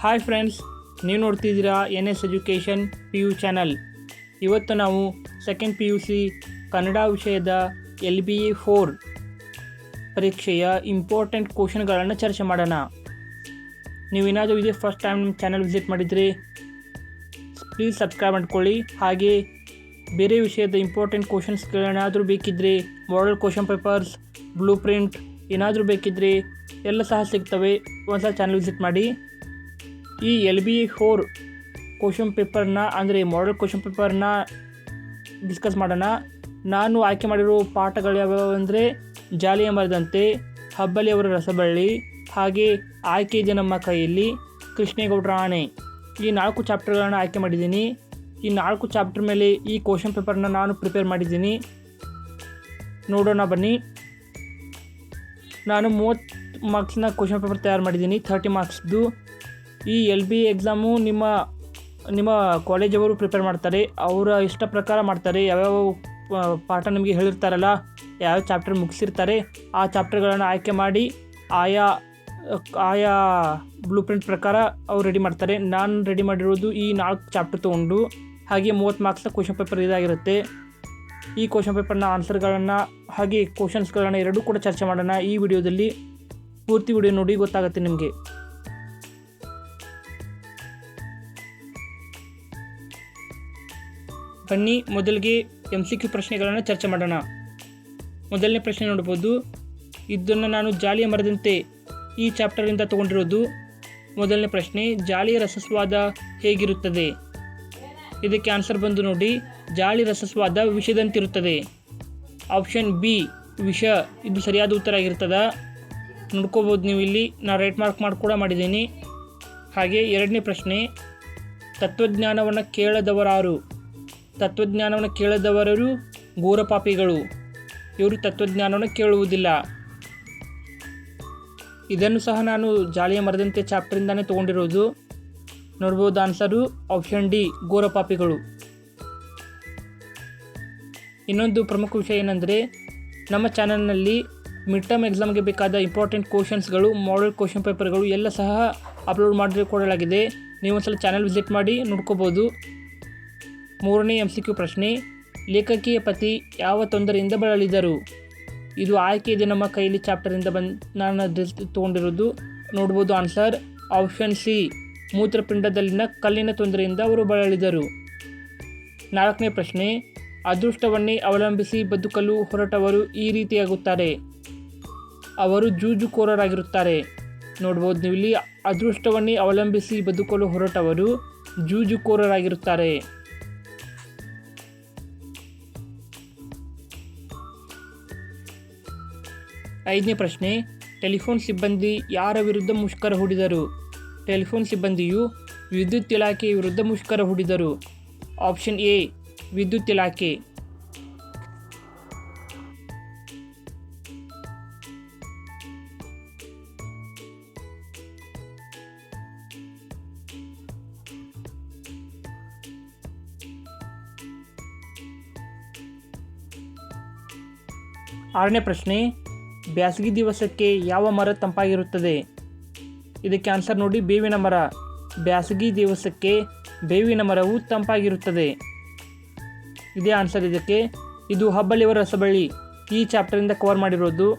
Hi friends, ನೀವು ನೋಡ್ತಿದ್ದೀರಾ NS education PU channel. ಇವತ್ತು ನಾವು ಸೆಕೆಂಡ್ PUC ಕನ್ನಡ ವಿಷಯದ LBA 4 ಪರೀಕ್ಷೆಯ ಇಂಪಾರ್ಟೆಂಟ್ ಕ್ವಶನ್ಗಳನ್ನು ಚರ್ಚೆ ಮಾಡೋಣ. ನೀವೇನಾದರೂ ಇದೇ ಫಸ್ಟ್ ಟೈಮ್ ನಮ್ಮ ಚಾನಲ್ ವಿಸಿಟ್ ಮಾಡಿದರೆ ಪ್ಲೀಸ್ ಸಬ್ಸ್ಕ್ರೈಬ್ ಮಾಡ್ಕೊಳ್ಳಿ. ಹಾಗೆ ಬೇರೆ ವಿಷಯದ ಇಂಪಾರ್ಟೆಂಟ್ ಕ್ವಶನ್ಸ್ಗಳೇನಾದರೂ ಬೇಕಿದ್ದರೆ, model question papers, blue print ಏನಾದರೂ ಬೇಕಿದ್ದರೆ ಎಲ್ಲ ಸಹ ಸಿಗ್ತವೆ. ಒಂದ್ಸಲ ಚಾನಲ್ ವಿಸಿಟ್ ಮಾಡಿ. ಈ LBA 4 ಕ್ವಶನ್ ಪೇಪರ್ನ ಅಂದರೆ ಮಾಡೆಲ್ ಕ್ವಶನ್ ಪೇಪರ್ನ ಡಿಸ್ಕಸ್ ಮಾಡೋಣ. ನಾನು ಆಯ್ಕೆ ಮಾಡಿರೋ ಪಾಠಗಳು ಯಾವ್ಯಾವು ಅಂದರೆ ಜಾಲಿಯ ಮರದಂತೆ, ಹಬ್ಬಲಿಯವರ ರಸಬಳ್ಳಿ, ಹಾಗೆ ಆಯ್ಕೆ ಇದೆ ನಮ್ಮ ಕೈಯಲ್ಲಿ, ಕೃಷ್ಣೇಗೌಡರ ಆಣೆ. ಈ 4 ಚಾಪ್ಟರ್ಗಳನ್ನು ಆಯ್ಕೆ ಮಾಡಿದ್ದೀನಿ. ಈ 4 ಚಾಪ್ಟರ್ ಮೇಲೆ ಈ ಕ್ವಶನ್ ಪೇಪರ್ನ ನಾನು ಪ್ರಿಪೇರ್ ಮಾಡಿದ್ದೀನಿ. ನೋಡೋಣ ಬನ್ನಿ. ನಾನು 30 ಮಾರ್ಕ್ಸ್ನ ಕ್ವಶನ್ ಪೇಪರ್ ತಯಾರು ಮಾಡಿದ್ದೀನಿ, 30 ಮಾರ್ಕ್ಸ್ದು. ಈ LBA ಎಕ್ಸಾಮು ನಿಮ್ಮ ಕಾಲೇಜವರು ಪ್ರಿಪೇರ್ ಮಾಡ್ತಾರೆ, ಅವರ ಇಷ್ಟ ಪ್ರಕಾರ ಮಾಡ್ತಾರೆ. ಯಾವ್ಯಾವ ಪಾಠ ನಿಮಗೆ ಹೇಳಿರ್ತಾರಲ್ಲ, ಯಾವ ಚಾಪ್ಟರ್ ಮುಗಿಸಿರ್ತಾರೆ ಆ ಚಾಪ್ಟರ್ಗಳನ್ನು ಆಯ್ಕೆ ಮಾಡಿ ಆಯಾ ಬ್ಲೂ ಪ್ರಿಂಟ್ ಪ್ರಕಾರ ಅವ್ರು ರೆಡಿ ಮಾಡ್ತಾರೆ. ನಾನು ರೆಡಿ ಮಾಡಿರೋದು ಈ 4 ಚಾಪ್ಟರ್ ತೊಗೊಂಡು, ಹಾಗೆ 30 ಮಾರ್ಕ್ಸ್ನ ಕ್ವಶನ್ ಪೇಪರ್ ಇದಾಗಿರುತ್ತೆ. ಈ ಕ್ವಶನ್ ಪೇಪರ್ನ ಆನ್ಸರ್ಗಳನ್ನು ಹಾಗೆ ಕ್ವಶನ್ಸ್ಗಳನ್ನು ಎರಡೂ ಕೂಡ ಚರ್ಚೆ ಮಾಡೋಣ ಈ ವಿಡಿಯೋದಲ್ಲಿ. ಪೂರ್ತಿ ವಿಡಿಯೋ ನೋಡಿ, ಗೊತ್ತಾಗುತ್ತೆ ನಿಮಗೆ. ಬನ್ನಿ, ಮೊದಲಿಗೆ MCQ ಪ್ರಶ್ನೆಗಳನ್ನು ಚರ್ಚೆ ಮಾಡೋಣ. ಮೊದಲನೇ ಪ್ರಶ್ನೆ ನೋಡ್ಬೋದು. ಇದನ್ನು ನಾನು ಜಾಲಿಯ ಮರದಂತೆ ಈ ಚಾಪ್ಟರಿಂದ ತೊಗೊಂಡಿರೋದು. ಮೊದಲನೇ ಪ್ರಶ್ನೆ, ಜಾಲಿಯ ರಸಸ್ವಾದ ಹೇಗಿರುತ್ತದೆ? ಇದಕ್ಕೆ ಆನ್ಸರ್ ಬಂದು ನೋಡಿ, ಜಾಲಿ ರಸಸ್ವಾದ ವಿಷದಂತಿರುತ್ತದೆ. ಆಪ್ಷನ್ ಬಿ ವಿಷ, ಇದು ಸರಿಯಾದ ಉತ್ತರ ಆಗಿರ್ತದೆ. ನೋಡ್ಕೋಬೋದು ನೀವು ಇಲ್ಲಿ, ನಾನು ರೈಟ್ ಮಾರ್ಕ್ ಮಾಡಿ ಕೂಡ ಮಾಡಿದ್ದೀನಿ. ಹಾಗೆ ಎರಡನೇ ಪ್ರಶ್ನೆ, ತತ್ವಜ್ಞಾನವನ್ನು ಕೇಳದವರಾರು? ತತ್ವಜ್ಞಾನವನ್ನು ಕೇಳದವರು ಘೋರಪಾಪಿಗಳು. ಇವರು ತತ್ವಜ್ಞಾನವನ್ನು ಕೇಳುವುದಿಲ್ಲ. ಇದನ್ನು ಸಹ ನಾನು ಜಾಲಿಯ ಮರದಂತೆ ಚಾಪ್ಟರಿಂದಾನೇ ತೊಗೊಂಡಿರೋದು. ನೋಡ್ಬೋದು ಆನ್ಸರು ಆಪ್ಷನ್ ಡಿ, ಘೋರಪಾಪಿಗಳು. ಇನ್ನೊಂದು ಪ್ರಮುಖ ವಿಷಯ ಏನಂದರೆ, ನಮ್ಮ ಚಾನಲ್ನಲ್ಲಿ ಮಿಡ್ ಟರ್ಮ್ ಎಕ್ಸಾಮ್ಗೆ ಬೇಕಾದ ಇಂಪಾರ್ಟೆಂಟ್ ಕ್ವಶನ್ಸ್ಗಳು, ಮಾಡೆಲ್ ಕ್ವಶನ್ ಪೇಪರ್ಗಳು ಎಲ್ಲ ಸಹ ಅಪ್ಲೋಡ್ ಮಾಡಿಕೊಡಲಾಗಿದೆ. ನೀವು ಒಂದ್ಸಲ ಚಾನಲ್ ವಿಸಿಟ್ ಮಾಡಿ ನೋಡ್ಕೋಬೋದು. ಮೂರನೇ MCQ ಪ್ರಶ್ನೆ, ಲೇಖಕಿಯ ಪತಿ ಯಾವ ತೊಂದರೆಯಿಂದ ಬಳಲಿದರು? ಇದು ಆಯ್ಕೆ ಇದೆ ನಮ್ಮ ಕೈಯಲ್ಲಿ ಚಾಪ್ಟರಿಂದ ನಾನು ತೊಗೊಂಡಿರೋದು. ನೋಡ್ಬೋದು ಆನ್ಸರ್ ಆಪ್ಷನ್ ಸಿ, ಮೂತ್ರಪಿಂಡದಲ್ಲಿನ ಕಲ್ಲಿನ ತೊಂದರೆಯಿಂದ ಅವರು ಬಳಲಿದರು. ನಾಲ್ಕನೇ ಪ್ರಶ್ನೆ, ಅದೃಷ್ಟವನ್ನೇ ಅವಲಂಬಿಸಿ ಬದುಕಲು ಹೊರಟವರು ಈ ರೀತಿಯಾಗುತ್ತಾರೆ? ಅವರು ಜೂಜುಕೋರರಾಗಿರುತ್ತಾರೆ. ನೋಡ್ಬೋದು ನೀವು ಇಲ್ಲಿ, ಅದೃಷ್ಟವನ್ನೇ ಅವಲಂಬಿಸಿ ಬದುಕಲು ಹೊರಟವರು ಜೂಜುಕೋರರಾಗಿರುತ್ತಾರೆ. ಐದನೇ ಪ್ರಶ್ನೆ, ಟೆಲಿಫೋನ್ ಸಿಬ್ಬಂದಿ ಯಾರ ವಿರುದ್ಧ ಮುಷ್ಕರ ಹೂಡಿದರು? ಟೆಲಿಫೋನ್ ಸಿಬ್ಬಂದಿಯು ವಿದ್ಯುತ್ ಇಲಾಖೆಯ ವಿರುದ್ಧ ಮುಷ್ಕರ ಹೂಡಿದರು. ಆಪ್ಷನ್ ಎ, ವಿದ್ಯುತ್ ಇಲಾಖೆ. ಆರನೇ ಪ್ರಶ್ನೆ, ಬ್ಯಾಸಗಿ ದಿವಸಕ್ಕೆ ಯಾವ ಮರ ತಂಪಾಗಿರುತ್ತದೆ? ಇದಕ್ಕೆ ಆನ್ಸರ್ ನೋಡಿ, ಬೇವಿನ ಮರ. ಬ್ಯಾಸಗಿ ದಿವಸಕ್ಕೆ ಬೇವಿನ ಮರವು ತಂಪಾಗಿರುತ್ತದೆ. ಇದೇ ಆನ್ಸರ್ ಇದಕ್ಕೆ. ಇದು ಹಬ್ಬಲಿಯವರ ರಸಬಳ್ಳಿ ಈ ಚಾಪ್ಟರಿಂದ ಕವರ್ ಮಾಡಿರೋದು.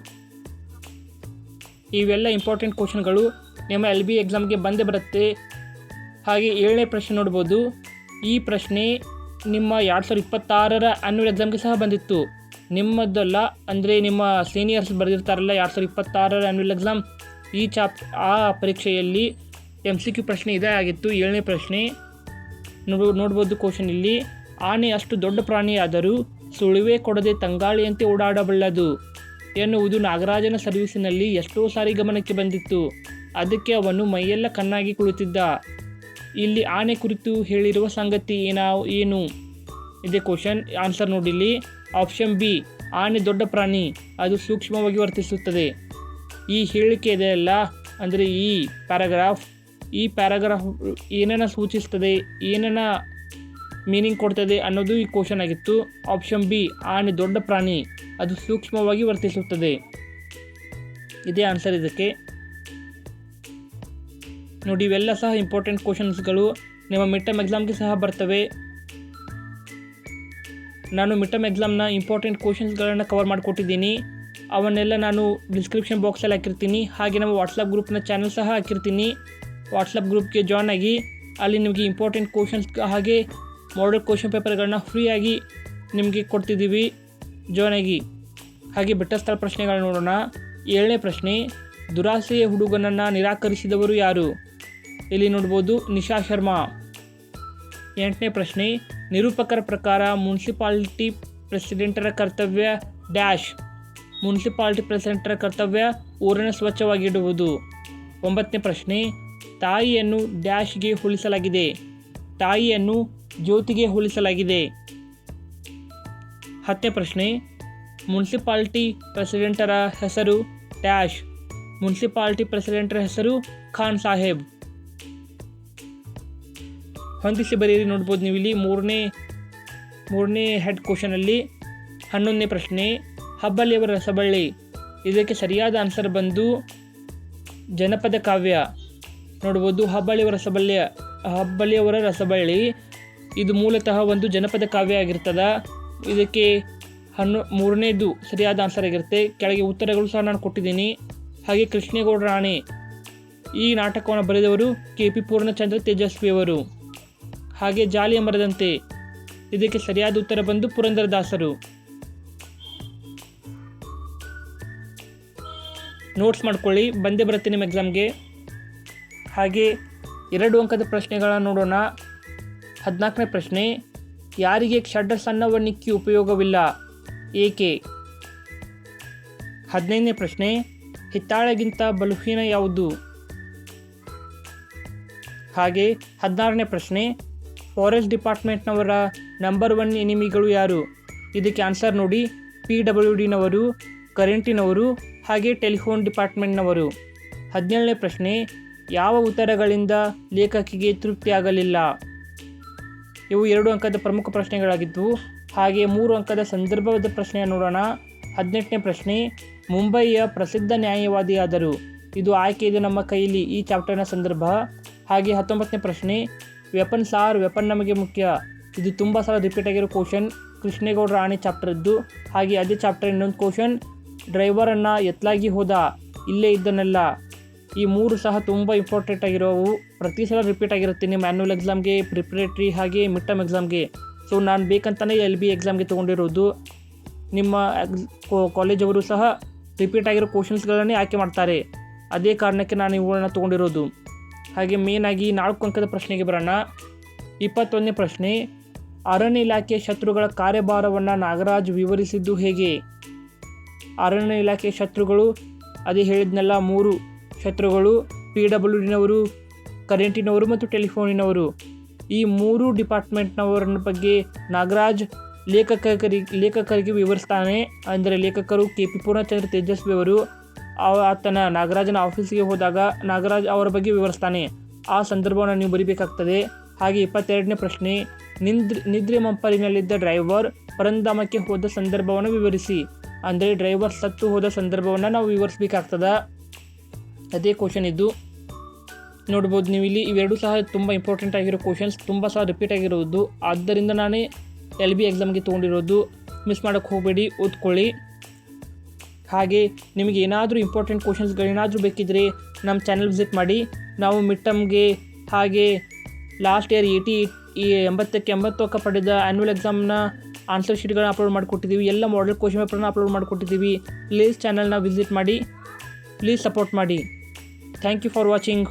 ಇವೆಲ್ಲ ಇಂಪಾರ್ಟೆಂಟ್ ಕ್ವಶನ್ಗಳು ನಿಮ್ಮ LBA ಎಕ್ಸಾಮ್ಗೆ ಬಂದೇ ಬರುತ್ತೆ. ಹಾಗೆ 7ನೇ ಪ್ರಶ್ನೆ ನೋಡ್ಬೋದು. ಈ ಪ್ರಶ್ನೆ ನಿಮ್ಮ 2026ರ ಆ್ಯನ್ಯುವಲ್ ಎಕ್ಸಾಮ್ಗೆ ಸಹ ಬಂದಿತ್ತು. ನಿಮ್ಮದಲ್ಲ, ಅಂದರೆ ನಿಮ್ಮ ಸೀನಿಯರ್ಸ್ ಬರೆದಿರ್ತಾರಲ್ಲ 2026ರ ಆ್ಯನ್ಯುವಲ್ ಎಕ್ಸಾಮ್, ಆ ಪರೀಕ್ಷೆಯಲ್ಲಿ MCQ ಪ್ರಶ್ನೆ ಇದೇ ಆಗಿತ್ತು. 7ನೇ ಪ್ರಶ್ನೆ ನೋಡ್ಬೋದು ಕ್ವಶನ್ ಇಲ್ಲಿ. ಆನೆ ಅಷ್ಟು ದೊಡ್ಡ ಪ್ರಾಣಿಯಾದರೂ ಸುಳಿವೆ ಕೊಡದೆ ತಂಗಾಳಿಯಂತೆ ಓಡಾಡಬಲ್ಲದು ಎನ್ನುವುದು ನಾಗರಾಜನ ಸರ್ವೀಸಿನಲ್ಲಿ ಎಷ್ಟೋ ಸಾರಿ ಗಮನಕ್ಕೆ ಬಂದಿತ್ತು. ಅದಕ್ಕೆ ಅವನು ಮೈಯೆಲ್ಲ ಕಣ್ಣಾಗಿ ಕುಳಿತಿದ್ದ. ಇಲ್ಲಿ ಆನೆ ಕುರಿತು ಹೇಳಿರುವ ಸಂಗತಿ ಏನು? ಇದೇ ಕ್ವಶನ್. ಆನ್ಸರ್ ನೋಡಿಲ್ಲಿ ಆಪ್ಷನ್ ಬಿ, ಆನೆ ದೊಡ್ಡ ಪ್ರಾಣಿ, ಅದು ಸೂಕ್ಷ್ಮವಾಗಿ ವರ್ತಿಸುತ್ತದೆ. ಈ ಹೇಳಿಕೆ ಇದೆಯಲ್ಲ, ಅಂದರೆ ಈ ಪ್ಯಾರಾಗ್ರಾಫ್ ಏನನ್ನ ಸೂಚಿಸ್ತದೆ, ಏನನ್ನ ಮೀನಿಂಗ್ ಕೊಡ್ತದೆ ಅನ್ನೋದು ಈ ಕ್ವಶನ್ ಆಗಿತ್ತು. ಆಪ್ಷನ್ ಬಿ, ಆನೆ ದೊಡ್ಡ ಪ್ರಾಣಿ, ಅದು ಸೂಕ್ಷ್ಮವಾಗಿ ವರ್ತಿಸುತ್ತದೆ. ಇದೇ ಆನ್ಸರ್ ಇದಕ್ಕೆ. ನೋಡಿ, ಇವೆಲ್ಲ ಸಹ ಇಂಪಾರ್ಟೆಂಟ್ ಕ್ವಶನ್ಸ್ಗಳು ನಿಮ್ಮ ಮಿಡ್ ಟರ್ಮ್ ಎಕ್ಸಾಮ್ಗೆ ಸಹ ಬರ್ತವೆ. ನಾನು ಮಿಡ್ ಟರ್ಮ್ ಎಕ್ಸಾಮ್ನ ಇಂಪಾರ್ಟೆಂಟ್ ಕ್ವಶನ್ಸ್ಗಳನ್ನು ಕವರ್ ಮಾಡಿಕೊಟ್ಟಿದ್ದೀನಿ. ಅವನ್ನೆಲ್ಲ ನಾನು ಡಿಸ್ಕ್ರಿಪ್ಷನ್ ಬಾಕ್ಸಲ್ಲಿ ಹಾಕಿರ್ತೀನಿ. ಹಾಗೆ ನಮ್ಮ ವಾಟ್ಸಪ್ ಗ್ರೂಪ್ನ ಚಾನಲ್ ಸಹ ಹಾಕಿರ್ತೀನಿ. ವಾಟ್ಸಪ್ ಗ್ರೂಪ್ಗೆ ಜಾಯ್ನ್ ಆಗಿ ಅಲ್ಲಿ ನಿಮಗೆ ಇಂಪಾರ್ಟೆಂಟ್ ಕ್ವಶನ್ಸ್ ಹಾಗೆ ಮಾಡೆಲ್ ಕ್ವಶನ್ ಪೇಪರ್ಗಳನ್ನ ಫ್ರೀಯಾಗಿ ನಿಮಗೆ ಕೊಡ್ತಿದ್ದೀವಿ. ಜಾಯ್ನ್ ಆಗಿ. ಹಾಗೆ ಬೆಟ್ಟ ಸ್ಥಳ ಪ್ರಶ್ನೆಗಳನ್ನ ನೋಡೋಣ. 7ನೇ ಪ್ರಶ್ನೆ, ದುರಾಸೆಯ ಹುಡುಗನನ್ನು ನಿರಾಕರಿಸಿದವರು ಯಾರು? ಇಲ್ಲಿ ನೋಡ್ಬೋದು ನಿಶಾ ಶರ್ಮಾ. 8ನೇ ಪ್ರಶ್ನೆ, ನಿರೂಪಕರ ಪ್ರಕಾರ ಮುನ್ಸಿಪಾಲಿಟಿ ಪ್ರೆಸಿಡೆಂಟರ ಕರ್ತವ್ಯ ಡ್ಯಾಶ್. ಮುನ್ಸಿಪಾಲಿಟಿ ಪ್ರೆಸಿಡೆಂಟರ ಕರ್ತವ್ಯ ಊರನ್ನು ಸ್ವಚ್ಛವಾಗಿಡುವುದು. 9ನೇ ಪ್ರಶ್ನೆ, ತಾಯಿಯನ್ನು ಡ್ಯಾಶ್ಗೆ ಹೋಲಿಸಲಾಗಿದೆ. ತಾಯಿಯನ್ನು ಜ್ಯೋತಿಗೆ ಹೋಲಿಸಲಾಗಿದೆ. 10ನೇ ಪ್ರಶ್ನೆ, ಮುನ್ಸಿಪಾಲಿಟಿ ಪ್ರೆಸಿಡೆಂಟರ ಹೆಸರು ಡ್ಯಾಶ್. ಮುನ್ಸಿಪಾಲಿಟಿ ಪ್ರೆಸಿಡೆಂಟರ ಹೆಸರು ಖಾನ್ ಸಾಹೇಬ್. ಹೊಂದಿಸಿ ಬರೆಯಿರಿ. ನೋಡ್ಬೋದು ನೀವು ಇಲ್ಲಿ ಮೂರನೇ ಹೆಡ್ ಕ್ವಶನಲ್ಲಿ 11ನೇ ಪ್ರಶ್ನೆ, ಹಬ್ಬಳ್ಳಿಯವರ ರಸಬಳ್ಳಿ. ಇದಕ್ಕೆ ಸರಿಯಾದ ಆನ್ಸರ್ ಬಂದು ಜನಪದ ಕಾವ್ಯ. ನೋಡ್ಬೋದು ಹಬ್ಬಳ್ಳಿಯವರ ರಸಬಳ್ಳಿ ಇದು ಮೂಲತಃ ಒಂದು ಜನಪದ ಕಾವ್ಯ ಆಗಿರ್ತದೆ. ಇದಕ್ಕೆ 3ನೇದು ಸರಿಯಾದ ಆನ್ಸರ್ ಆಗಿರುತ್ತೆ. ಕೆಳಗೆ ಉತ್ತರಗಳು ಸಹ ನಾನು ಕೊಟ್ಟಿದ್ದೀನಿ. ಹಾಗೆ ಕೃಷ್ಣೇಗೌಡ ರಾಣೆ ಈ ನಾಟಕವನ್ನು ಬರೆದವರು KP ಪೂರ್ಣಚಂದ್ರ ತೇಜಸ್ವಿಯವರು. ಹಾಗೆ ಜಾಲಿಯ ಮರದಂತೆ ಇದಕ್ಕೆ ಸರಿಯಾದ ಉತ್ತರ ಬಂದು ಪುರಂದರದಾಸರು. ನೋಟ್ಸ್ ಮಾಡ್ಕೊಳ್ಳಿ, ಬಂದೇ ಬರುತ್ತೆ ನಿಮ್ಮ ಎಕ್ಸಾಮ್ಗೆ. ಹಾಗೆ 2 ಅಂಕದ ಪ್ರಶ್ನೆಗಳನ್ನು ನೋಡೋಣ. 14ನೇ ಪ್ರಶ್ನೆ, ಯಾರಿಗೆ ಷಡ್ರಸನ್ನವರ್ಣಿಕೆ ಉಪಯೋಗವಿಲ್ಲ, ಏಕೆ? 15ನೇ ಪ್ರಶ್ನೆ, ಹಿತ್ತಾಳೆಗಿಂತ ಬಲುಹೀನ ಯಾವುದು? ಹಾಗೆ 16ನೇ ಪ್ರಶ್ನೆ, ಫಾರೆಸ್ಟ್ ಡಿಪಾರ್ಟ್ಮೆಂಟ್ನವರ ನಂಬರ್ 1 ಎನಿಮಿಗಳು ಯಾರು? ಇದಕ್ಕೆ ಆನ್ಸರ್ ನೋಡಿ, PWDನವರು, ಕರೆಂಟಿನವರು ಹಾಗೆ ಟೆಲಿಫೋನ್ ಡಿಪಾರ್ಟ್ಮೆಂಟ್ನವರು. 17ನೇ ಪ್ರಶ್ನೆ, ಯಾವ ಉತ್ತರಗಳಿಂದ ಲೇಖಕಿಗೆ ತೃಪ್ತಿಯಾಗಲಿಲ್ಲ? ಇವು 2 ಅಂಕದ ಪ್ರಮುಖ ಪ್ರಶ್ನೆಗಳಾಗಿದ್ದವು. ಹಾಗೆ 3 ಅಂಕದ ಸಂದರ್ಭದ ಪ್ರಶ್ನೆಯನ್ನು ನೋಡೋಣ. 18ನೇ ಪ್ರಶ್ನೆ, ಮುಂಬಯಿಯ ಪ್ರಸಿದ್ಧ ನ್ಯಾಯವಾದಿಯಾದರು. ಇದು ಆಯ್ಕೆ ಇದೆ ನಮ್ಮ ಕೈಯಲ್ಲಿ ಈ ಚಾಪ್ಟರ್ನ ಸಂದರ್ಭ. ಹಾಗೆ 19ನೇ ಪ್ರಶ್ನೆ, ವೆಪನ್ ಸಾರ್ ವೆಪನ್ ನಮಗೆ ಮುಖ್ಯ. ಇದು ತುಂಬ ಸಲ ರಿಪೀಟ್ ಆಗಿರೋ ಕ್ವಶನ್, ಕೃಷ್ಣೇಗೌಡ ರಾಣಿ ಚಾಪ್ಟರ್ದು. ಹಾಗೆ ಅದೇ ಚಾಪ್ಟರ್ ಇನ್ನೊಂದು ಕ್ವಶನ್, ಡ್ರೈವರನ್ನು ಎತ್ತಲಾಗಿ ಹೋದ, ಇಲ್ಲೇ ಇದ್ದನಲ್ಲ. ಈ 3 ಸಹ ತುಂಬ ಇಂಪಾರ್ಟೆಂಟ್ ಆಗಿರೋವು. ಪ್ರತಿ ಸಲ ರಿಪೀಟ್ ಆಗಿರುತ್ತೆ ನಿಮ್ಮ ಆ್ಯನ್ಯುವಲ್ ಎಕ್ಸಾಮ್ಗೆ, ಪ್ರಿಪ್ರೇಟ್ರಿ ಹಾಗೆ ಮಿಡ್ ಟರ್ಮ್ ಎಕ್ಸಾಮ್ಗೆ. ಸೊ ನಾನು ಬೇಕಂತಲೇ LB ಎಕ್ಸಾಮ್ಗೆ ತೊಗೊಂಡಿರೋದು. ನಿಮ್ಮ ಕಾಲೇಜವರು ಸಹ ರಿಪೀಟ್ ಆಗಿರೋ ಕ್ವಶನ್ಸ್ಗಳನ್ನೇ ಆಯ್ಕೆ ಮಾಡ್ತಾರೆ. ಅದೇ ಕಾರಣಕ್ಕೆ ನಾನು ಇವುಗಳನ್ನ ತೊಗೊಂಡಿರೋದು. ಹಾಗೆ ಮೇನಾಗಿ 4 ಅಂಕದ ಪ್ರಶ್ನೆಗೆ ಬರೋಣ. 21ನೇ ಪ್ರಶ್ನೆ, ಅರಣ್ಯ ಇಲಾಖೆ ಶತ್ರುಗಳ ಕಾರ್ಯಭಾರವನ್ನು ನಾಗರಾಜ್ ವಿವರಿಸಿದ್ದು ಹೇಗೆ? ಅರಣ್ಯ ಇಲಾಖೆ ಶತ್ರುಗಳು ಅದೇ ಹೇಳಿದ್ನೆಲ್ಲ 3 ಶತ್ರುಗಳು, PWDನವರು, ಕರೆಂಟಿನವರು ಮತ್ತು ಟೆಲಿಫೋನಿನವರು. ಈ 3 ಡಿಪಾರ್ಟ್ಮೆಂಟ್ನವರ ಬಗ್ಗೆ ನಾಗರಾಜ್ ಲೇಖಕರಿಗೆ ವಿವರಿಸ್ತಾನೆ. ಅಂದರೆ ಲೇಖಕರು KP ಪೂರ್ಣಚಂದ್ರ ತೇಜಸ್ವಿ ಅವರು. ಆತನ ನಾಗರಾಜನ ಆಫೀಸಿಗೆ ಹೋದಾಗ ನಾಗರಾಜ್ ಅವರ ಬಗ್ಗೆ ವಿವರಿಸ್ತಾನೆ. ಆ ಸಂದರ್ಭವನ್ನು ನೀವು ಬರಿಬೇಕಾಗ್ತದೆ. ಹಾಗೆ 22ನೇ ಪ್ರಶ್ನೆ, ನಿದ್ರೆ ಮಂಪರಿನಲ್ಲಿದ್ದ ಡ್ರೈವರ್ ಪರಂಧಾಮಕ್ಕೆ ಹೋದ ಸಂದರ್ಭವನ್ನು ವಿವರಿಸಿ. ಅಂದರೆ ಡ್ರೈವರ್ ಸತ್ತು ಹೋದ ಸಂದರ್ಭವನ್ನು ನಾವು ವಿವರಿಸಬೇಕಾಗ್ತದೆ. ಅದೇ ಕ್ವಶನ್ ಇದು. ನೋಡ್ಬೋದು ನೀವು ಇಲ್ಲಿ. ಇವೆರಡೂ ಸಹ ತುಂಬ ಇಂಪಾರ್ಟೆಂಟ್ ಆಗಿರೋ ಕ್ವಶನ್ಸ್, ತುಂಬ ಸಹ ರಿಪೀಟ್ ಆಗಿರೋದು. ಆದ್ದರಿಂದ ನಾನೇ LB ಎಕ್ಸಾಮ್ಗೆ ತೊಗೊಂಡಿರೋದು. ಮಿಸ್ ಮಾಡೋಕ್ಕೆ ಹೋಗಬೇಡಿ, ಓದ್ಕೊಳ್ಳಿ. ಹಾಗೆ ನಿಮಗೆ ಏನಾದರೂ ಇಂಪಾರ್ಟೆಂಟ್ ಕ್ವಶನ್ಸ್ಗಳೇನಾದರೂ ಬೇಕಿದ್ದರೆ ನಮ್ಮ ಚಾನಲ್ ವಿಸಿಟ್ ಮಾಡಿ. ನಾವು ಮಿಡ್ ಟರ್ಮ್ಗೆ ಹಾಗೆ ಲಾಸ್ಟ್ ಇಯರ್ 80ಕ್ಕೆ 80 ಅಂಕ ಪಡೆದ ಆ್ಯನ್ಯುವಲ್ ಎಕ್ಸಾಮ್ನ ಆನ್ಸರ್ ಶೀಟ್ಗಳನ್ನ ಅಪ್ಲೋಡ್ ಮಾಡಿಕೊಟ್ಟಿದ್ದೀವಿ. ಎಲ್ಲ ಮಾಡೆಲ್ ಕ್ವಶನ್ ಪೇಪರ್ನ ಅಪ್ಲೋಡ್ ಮಾಡಿಕೊಟ್ಟಿದ್ದೀವಿ. ಪ್ಲೀಸ್ ಚಾನಲ್ನ ವಿಸಿಟ್ ಮಾಡಿ, ಪ್ಲೀಸ್ ಸಪೋರ್ಟ್ ಮಾಡಿ. Thank you for watching.